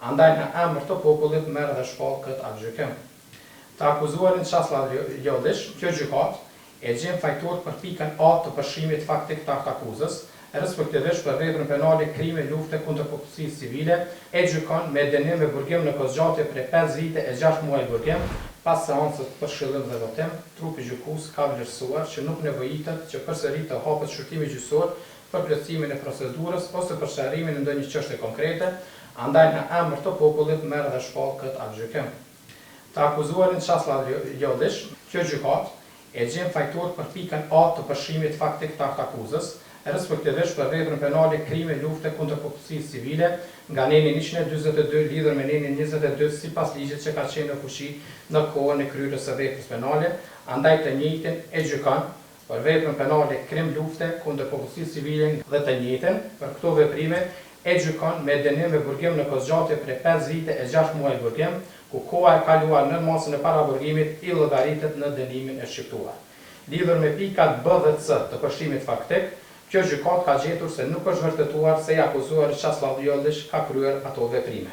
Andaj në emër të popullit merr dhe shpall këtë aktgjykim. Të akuzuarin Çaslav Jollish, kjo gjykatë e gjen fajtor për pikën A të përshkrimit faktik të akuzës, respektivisht për veprën penale krime lufte kundër popullsisë civile, e gjykon me dënim me burgim në kozgjatje prej 5 vite e 6 muaj burgim. Pas seancës për shëllim dhe votim, trupi gjykues ka vlerësuar që nuk nevojitet që përsëri të hapet shurtimi gjyqësor për plotësimin e procedurës ose për sharrimin e ndonjë çështje konkrete, andaj në emër të popullit merr dhe shpall këtë aktgjykim. Të akuzuarin Çaslav Jollish, kjo gjykatë e gjen fajtor për pikën A të përshkrimit faktik të akuzës, respektivisht për veprën penale krime lufte kundër popullsisë civile nga neni 142 lidhur me nenin 22 sipas ligjit që ka qenë në fuqi në kohën e kryerjes së veprës penale, andaj të njëjtin e gjykon për veprën penale krim lufte kundër popullsisë civile dhe të njëjtin për këto veprime e gjykon me dënim me burgim në kozgjatje prej 5 vite e 6 muaj burgim, ku koha e kaluar në masën e paraburgimit i llogaritet në dënimin e shqiptuar. Lidhur me pikat B dhe C të përshkrimit faktik, kjo gjykatë ka gjetur se nuk është vërtetuar se i akuzuari Çaslav Jollish ka kryer ato veprime.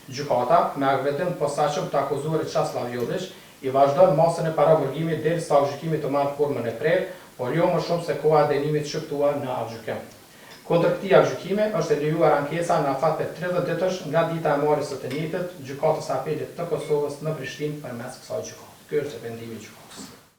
Gjykata, me akvendim të posaçëm të akuzuarit Çaslav Jollish, i vazhdon masën e paraburgimit derisa aktgjykimi të marrë formën e prerë, por jo më shumë se koha e dënimit shqiptuar në aktgjykim. Kundër këtij aktgjykimi është e lejuar ankesa në afat për 30 ditësh nga dita e marrjes së të njëjtit gjykatës apelit të Kosovës në Prishtinë përmes kësaj gjykate. Ky është vendimi i gjykatës.